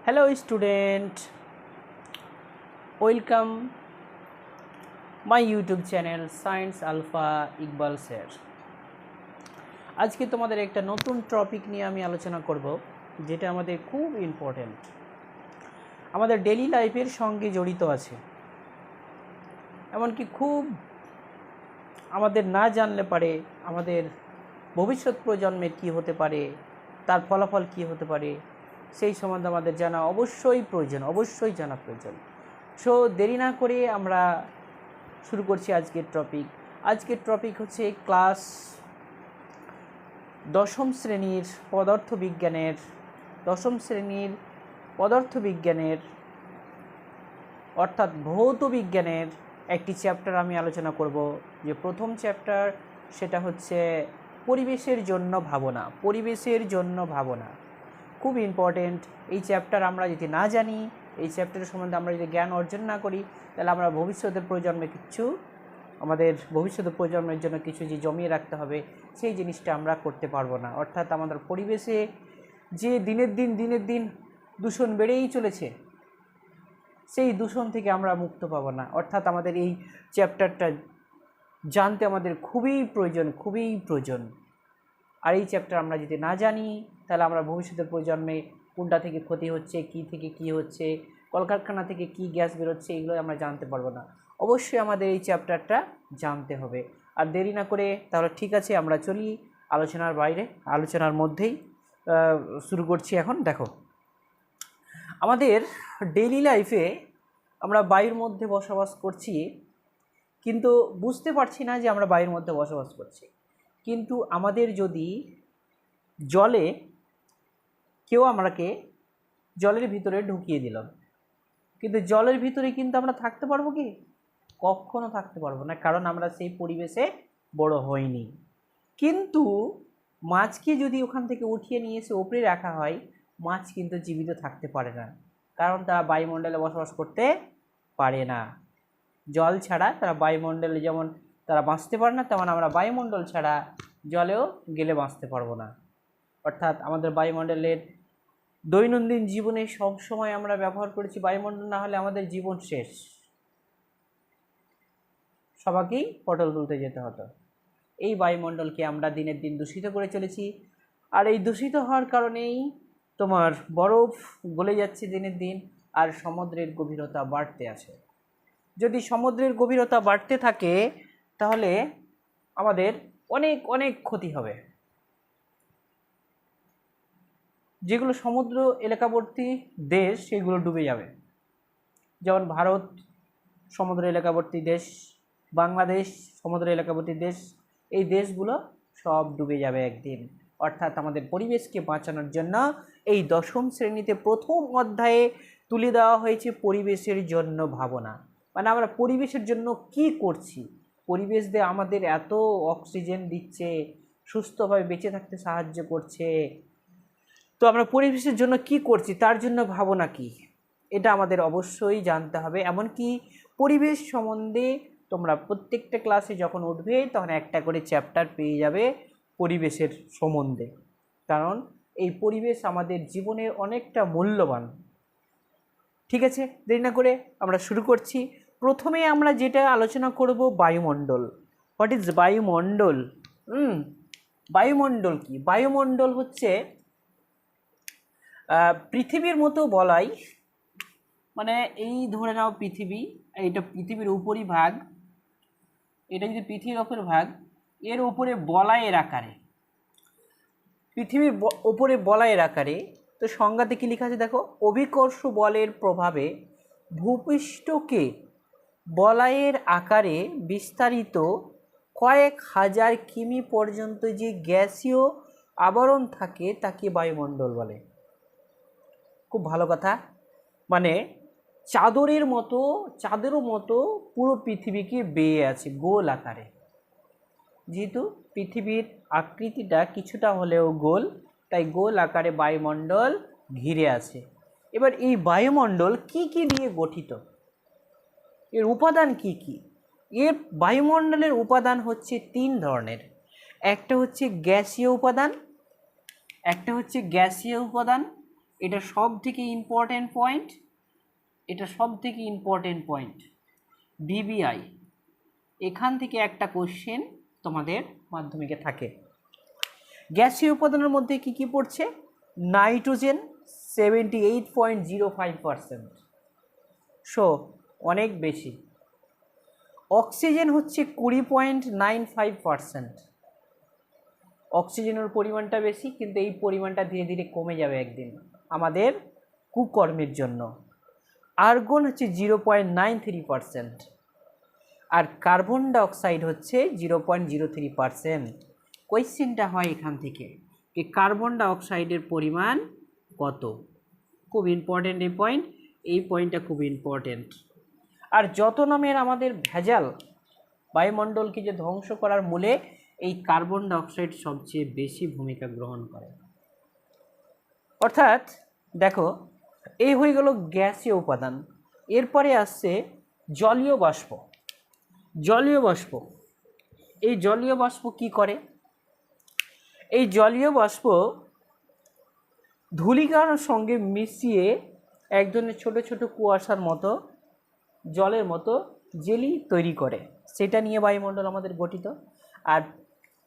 Hello student, welcome my YouTube channel science alpha Iqbal sir. আজকে তোমাদের একটা নতুন টপিক নিয়ে আমি আলোচনা করব, যেটা আমাদের খুব ইম্পর্ট্যান্ট, আমাদের ডেইলি লাইফের সঙ্গে জড়িত আছে, এমনকি খুব আমাদের না জানলে পারে আমাদের ভবিষ্যৎ প্রজন্মের কী হতে পারে, তার ফলাফল কী হতে পারে, সেই সম্বন্ধে আমাদের জানা অবশ্যই জানা প্রয়োজন। সো দেরি না করে আমরা শুরু করছি আজকের টপিক হচ্ছে ক্লাস দশম শ্রেণীর পদার্থ বিজ্ঞানের অর্থাৎ ভৌত বিজ্ঞানের একটি চ্যাপ্টার আমি আলোচনা করব। যে প্রথম চ্যাপ্টার সেটা হচ্ছে পরিবেশের জন্য ভাবনা। খুব ইম্পর্টেন্ট এই চ্যাপ্টার। আমরা যদি না জানি, এই চ্যাপ্টারের সম্বন্ধে আমরা যদি জ্ঞান অর্জন না করি, তাহলে আমরা আমাদের ভবিষ্যতের প্রজন্মের জন্য কিছু যে জমিয়ে রাখতে হবে, সেই জিনিসটা আমরা করতে পারবো না। অর্থাৎ আমাদের পরিবেশে যে দিনের দিন দূষণ বেড়েই চলেছে, সেই দূষণ থেকে আমরা মুক্ত পাবো না। অর্থাৎ আমাদের এই চ্যাপ্টারটা জানতে আমাদের খুবই প্রয়োজন। আর এই চ্যাপ্টার আমরা যদি না জানি, তাহলে আমরা ভবিষ্যতের প্রজন্মে কোনটা থেকে ক্ষতি হচ্ছে, কী থেকে কী হচ্ছে, কলকারখানা থেকে কী গ্যাস বেরোচ্ছে, এগুলো আমরা জানতে পারবো না। অবশ্যই আমাদের এই চ্যাপ্টারটা জানতে হবে। আর দেরি না করে তাহলে ঠিক আছে, আমরা চলি আলোচনার মধ্যেই শুরু করছি। এখন দেখো, আমাদের ডেইলি লাইফে আমরা বায়ুর মধ্যে বসবাস করছি, কিন্তু বুঝতে পারছি না যে আমরা বায়ুর মধ্যে বসবাস করছি। কিন্তু আমাদের যদি কেউ আমাকে জলের ভিতরে ঢুকিয়ে দিল, কিন্তু জলের ভিতরে কিন্তু আমরা থাকতে পারবো কি? কখনো থাকতে পারবো না, কারণ আমরা সেই পরিবেশে বড় হইনি। কিন্তু মাছকে যদি ওখান থেকে উঠিয়ে নিয়ে এসে ওপরে রাখা হয়, মাছ কিন্তু জীবিত থাকতে পারে না, কারণ তারা বায়ুমণ্ডলে বসবাস করতে পারে না। জল ছাড়া তারা বায়ুমণ্ডলে যেমন তারা বাঁচতে পারে না, তেমন আমরা বায়ুমণ্ডল ছাড়া জলেও গেলে বাঁচতে পারবো না। অর্থাৎ আমাদের বায়ুমণ্ডলের দৈনন্দিন জীবনে সব সময় আমরা ব্যবহার করেছি। বায়ুমণ্ডল না হলে আমাদের জীবন শেষ, সবাইকেই পটল তুলতে যেতে হতো। এই বায়ুমণ্ডলকে আমরা দিনের দিন দূষিত করে চলেছি, আর এই দূষিত হওয়ার কারণেই তোমার বরফ গলে যাচ্ছে দিনের দিন, আর সমুদ্রের গভীরতা বাড়তে আছে। যদি সমুদ্রের গভীরতা বাড়তে থাকে, তাহলে আমাদের অনেক ক্ষতি হবে। যেগুলো সমুদ্র এলাকাবর্তী দেশ, সেগুলো ডুবে যাবে। যেমন ভারত সমুদ্র এলাকাবর্তী দেশ, বাংলাদেশ সমুদ্র এলাকাবর্তী দেশ, এই দেশগুলো সব ডুবে যাবে একদিন। অর্থাৎ আমাদের পরিবেশকে বাঁচানোর জন্য এই দশম শ্রেণীতে প্রথম অধ্যায়ে তুলে দেওয়া হয়েছে পরিবেশের জন্য ভাবনা। মানে আমরা পরিবেশের জন্য কি করছি, পরিবেশ দিয়ে আমাদের এত অক্সিজেন দিচ্ছে, সুস্থভাবে বেঁচে থাকতে সাহায্য করছে, তো আমরা পরিবেশের জন্য কি করছি, তার জন্য ভাবনা কি, এটা আমাদের অবশ্যই জানতে হবে। এমনকি পরিবেশ সম্বন্ধে তোমরা প্রত্যেকটা ক্লাসে যখন উঠবে, তখন একটা করে চ্যাপ্টার পেয়ে যাবে পরিবেশের সম্বন্ধে, কারণ এই পরিবেশ আমাদের জীবনের অনেকটা মূল্যবান। ঠিক আছে, দেরি না করে আমরা শুরু করছি। প্রথমে আমরা যেটা আলোচনা করব, বায়ুমণ্ডল। হোয়াট ইজ বায়ুমণ্ডল? বায়ুমণ্ডল কি? বায়ুমণ্ডল হচ্ছে পৃথিবীর মতো বলাই, মানে এই ধরে নাও পৃথিবী, এটা পৃথিবীর উপরই ভাগ, এটা যদি পৃথিবীর ওপর ভাগ, এর উপরে বলয়ের আকারে, পৃথিবীর ওপরে বলয়ের আকারে। তো সংজ্ঞাতে কি লেখা আছে দেখো, অভিকর্ষ বলের প্রভাবে ভূপৃষ্ঠকে বলয়ের আকারে বিস্তারিত কয়েক হাজার কিমি পর্যন্ত যে গ্যাসীয় আবরণ থাকে, তাকে বায়ুমণ্ডল বলে। খুব ভালো কথা, মানে চাদরের মতো পুরো পৃথিবীকে বেয়ে আছে গোল আকারে। যেহেতু পৃথিবীর আকৃতিটা কিছুটা হলেও গোল, তাই গোল আকারে বায়ুমণ্ডল ঘিরে আছে। এবার এই বায়ুমণ্ডল কি দিয়ে গঠিত, এর উপাদান কি? এর বায়ুমণ্ডলের উপাদান হচ্ছে তিন ধরনের। একটা হচ্ছে গ্যাসীয় উপাদান, এটা সব থেকে ইম্পর্টেন্ট পয়েন্ট, এটা সব থেকে ইম্পর্টেন্ট পয়েন্ট। বিবিআই এখান থেকে একটা কোশ্চেন তোমাদের মাধ্যমিকে থাকে। গ্যাসীয় উপাদানের মধ্যে কি কি পড়ছে? নাইট্রোজেন 78.05%, সো অনেক বেশি। অক্সিজেন হচ্ছে 20.95%। অক্সিজেনের পরিমাণটা বেশি, কিন্তু এই পরিমাণটা ধীরে ধীরে কমে যাবে একদিন আমাদের কুকর্মের জন্য। আর্গন হচ্ছে 0.93%, আর কার্বন ডাইঅক্সাইড হচ্ছে 0.03%। কোয়েশ্চেনটা হয় এখান থেকে যে কার্বন ডাইঅক্সাইডের পরিমাণ কত। খুব ইম্পর্টেন্ট এই পয়েন্টটা খুব ইম্পর্টেন্ট। আর যত নামের আমাদের ভেজাল বায়ুমণ্ডলকে যে ধ্বংস করার মূলে এই কার্বন ডাইঅক্সাইড সবচেয়ে বেশি ভূমিকা গ্রহণ করে। অর্থাৎ দেখো, এই হয়ে গেল গ্যাসীয় উপাদান। এরপরে আসছে জলীয় বাষ্প। জলীয় বাষ্প, এই জলীয় বাষ্প কি করে? এই জলীয় বাষ্প ধূলিকণার সঙ্গে মিশিয়ে এক ধরনের ছোট ছোট কুয়াশার মতো, জলের মতো জেলি তৈরি করে, সেটা নিয়ে বায়ুমণ্ডল আমাদের গঠিত। আর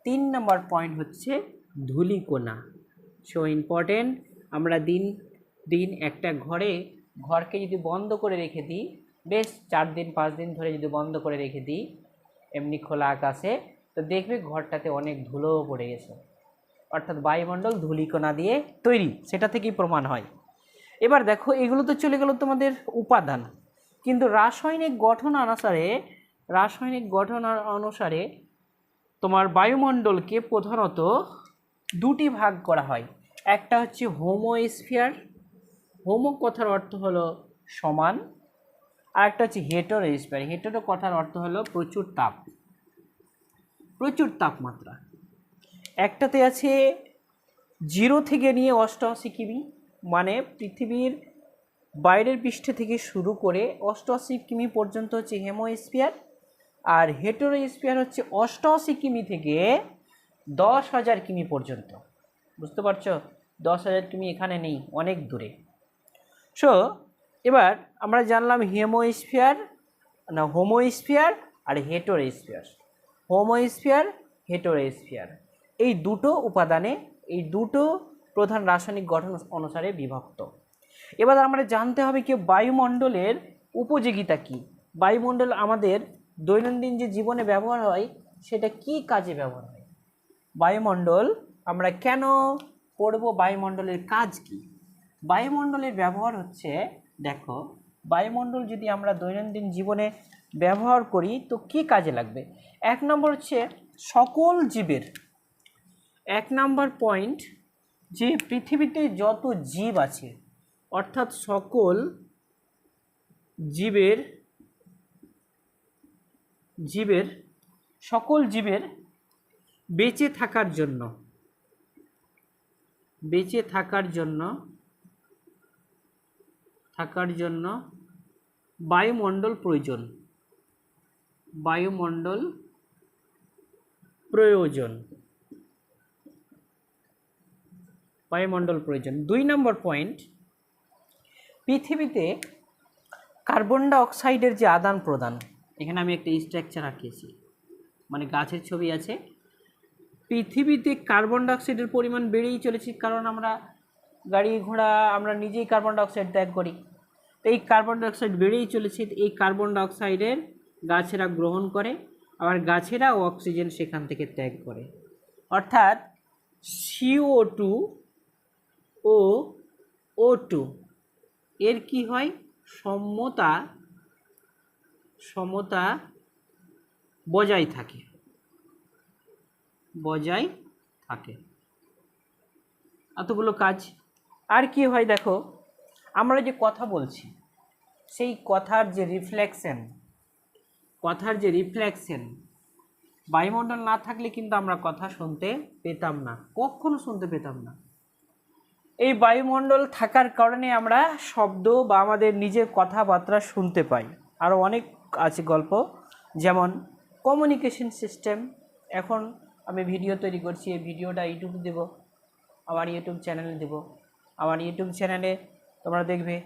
3 নম্বর পয়েন্ট হচ্ছে ধূলিকণা। So important. আমরা দিন দিন একটা ঘরকে যদি বন্ধ করে রেখে দিই, বেশ 4 দিন 5 দিন ধরে যদি বন্ধ করে রেখে দিই এমনি খোলা আকাশে, তো দেখবে ঘরটাতে অনেক ধুলোও পড়ে গেছে। অর্থাৎ বায়ুমণ্ডল ধূলিকণা দিয়ে তৈরি, সেটা থেকেই প্রমাণ হয়। এবার দেখো, এগুলো তো চলে গেল তোমাদের উপাদান, কিন্তু রাসায়নিক গঠন অনুসারে তোমার বায়ুমণ্ডলকে প্রধানত দুটি ভাগ করা হয়। একটা হচ্ছে হোমোস্ফিয়ার, হোমো কথার অর্থ হলো সমান, আর একটা হচ্ছে হেটেরোস্ফিয়ার। হেটেরো কথার অর্থ হলো প্রচুর তাপমাত্রা। একটাতে আছে 0 থেকে নিয়ে 88 কিমি, মানে পৃথিবীর বাইরের পৃষ্ঠ থেকে শুরু করে 88 কিমি পর্যন্ত হচ্ছে হেমোস্ফিয়ার, আর হেটেরোস্ফিয়ার হচ্ছে 88 কিমি থেকে 10,000 কিমি পর্যন্ত। বুঝতে পারছো? 10,000 কিমি এখানে নেই, অনেক দূরে। সো এবার আমরা জানলাম হোমোস্ফিয়ার আর হেটেরোস্ফিয়ার। হেটেরোস্ফিয়ার এই দুটো উপাদানে, এই দুটো প্রধান রাসায়নিক গঠন অনুসারে বিভক্ত। এবার আমরা জানতে হবে কি বায়ুমণ্ডলের উপযোগিতা কি। বায়ুমণ্ডল আমাদের দৈনন্দিন যে জীবনে ব্যবহার হয়, সেটা কি কাজে ব্যবহার হয়? বায়ুমণ্ডল আমরা কেন পড়ব? বায়ুমণ্ডলের কাজ কি? বায়ুমণ্ডলের ব্যবহার হচ্ছে, দেখো, বায়ুমণ্ডল যদি আমরা দৈনন্দিন জীবনে ব্যবহার করি তো কি কাজে লাগবে? 1 নম্বর হচ্ছে সকল জীবের, 1 নম্বর পয়েন্ট, যে পৃথিবীতে যত জীব আছে, অর্থাৎ সকল জীবের বেঁচে থাকার জন্য বায়ুমণ্ডল প্রয়োজন। 2 নম্বর পয়েন্ট, পৃথিবীতে কার্বন ডাইঅক্সাইডের যে আদান প্রদান, এখানে আমি একটা স্ট্রাকচার আঁকিয়েছি, মানে গাছের ছবি আছে। পৃথিবীতে কার্বন ডাইঅক্সাইডের পরিমাণ বেড়েই চলেছে, কারণ আমরা গাড়ি ঘোড়া, আমরা নিজেই কার্বন ডাইঅক্সাইড ত্যাগ করি। তো এই কার্বন ডাইঅক্সাইড বেড়েই চলেছে। এই কার্বন ডাইঅক্সাইডের গাছেরা গ্রহণ করে, আবার গাছেরা অক্সিজেন সেখান থেকে ত্যাগ করে। অর্থাৎ CO2 ও O2 এর কি হয়? সমতা বজায় থাকে। এতগুলো কাজ। আর কি হয় দেখো, আমরা যে কথা বলছি, সেই কথার যে রিফ্লেকশন, বায়ুমণ্ডল না থাকলে কিন্তু আমরা কথা শুনতে পেতাম না, কখনো শুনতে পেতাম না। এই বায়ুমণ্ডল থাকার কারণে আমরা শব্দ বা আমাদের নিজের কথাবার্তা শুনতে পাই। আরও অনেক আছে গল্প, যেমন কমিউনিকেশন সিস্টেম। এখন আমি ভিডিও তৈরি করছি, এই ভিডিওটা ইউটিউবে দেব, আমার ইউটিউব চ্যানেলে দেব। আমার ইউটিউব চ্যানেলে তোমরা দেখবে।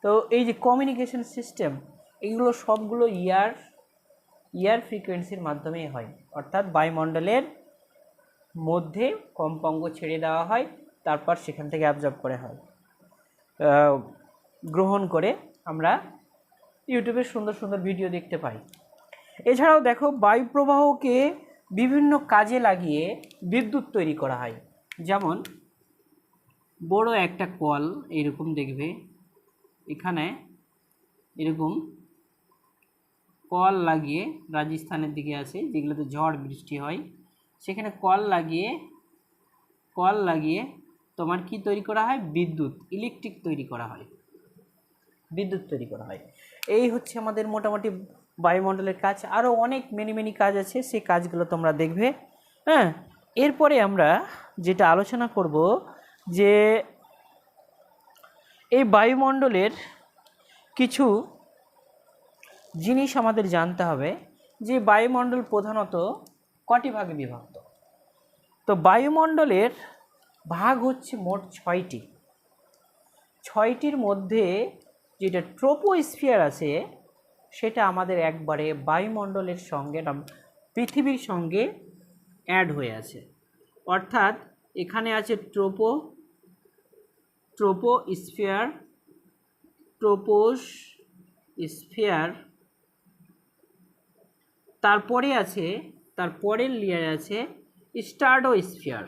তো এই যে কমিউনিকেশন সিস্টেম, এগুলো সবগুলো ইয়ার ফ্রিকোয়েন্সির মাধ্যমেই হয়, অর্থাৎ বায়ুমণ্ডলের মধ্যে কম্পাঙ্ক ছেড়ে দেওয়া হয়, তারপর সেখান থেকে অ্যাবজর্ব করে হয়, গ্রহণ করে আমরা ইউটিউবে সুন্দর সুন্দর ভিডিও দেখতে পাই। এছাড়াও দেখো, বায়ু প্রবাহকে বিভিন্ন কাজে লাগিয়ে বিদ্যুৎ তৈরি করা হয়। যেমন বড় একটা কল এরকম দেখবে, এখানে এরকম কল লাগিয়ে, রাজস্থানের দিকে আছে যেগুলোতে ঝড় বৃষ্টি হয়, সেখানে কল লাগিয়ে তোমার কি তৈরি করা হয়, ইলেকট্রিক তৈরি করা হয়, বিদ্যুৎ তৈরি করা হয়। এই হচ্ছে আমাদের মোটামুটি বায়ুমণ্ডলের কাজ। আরও অনেক মেনি কাজ আছে, সেই কাজগুলো তোমরা দেখবে। হ্যাঁ, এরপরে আমরা যেটা আলোচনা করব যে এই বায়ুমণ্ডলের কিছু জিনিস আমাদের জানতে হবে, যে বায়ুমণ্ডল প্রধানত কটি ভাগে বিভক্ত। তো বায়ুমণ্ডলের ভাগ হচ্ছে মোট 6টি। 6টির মধ্যে যেটা ট্রোপোস্ফিয়ার আছে, সেটা আমাদের একবারে বায়ুমণ্ডলের সঙ্গে, পৃথিবীর সঙ্গে অ্যাড হয়ে আছে। অর্থাৎ এখানে আছে ট্রোপোস্ফিয়ার, তারপরে আছে, তারপরের লেয়ারে আছে স্ট্রাটোস্ফিয়ার।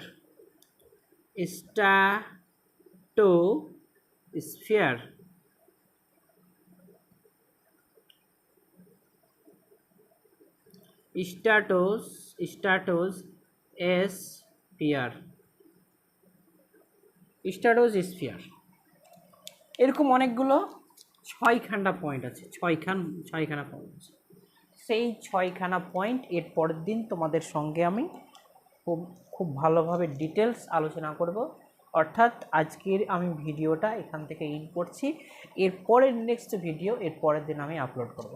স্ট্রাটোস্ফিয়ার এরকম অনেকগুলো 6খানা পয়েন্ট আছে, ছয়খানা পয়েন্ট আছে। সেই 6খানা পয়েন্ট এর পরের দিন তোমাদের সঙ্গে আমি খুব ভালোভাবে ডিটেলস আলোচনা করব। অর্থাৎ আজকের আমি ভিডিওটা এখান থেকে ইন করছি, এরপরের নেক্সট ভিডিও এর পরের দিন আমি আপলোড করব।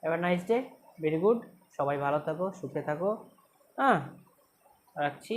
Have a nice day, very good, সবাই ভালো থাকো, সুখে থাকো, রাখছি।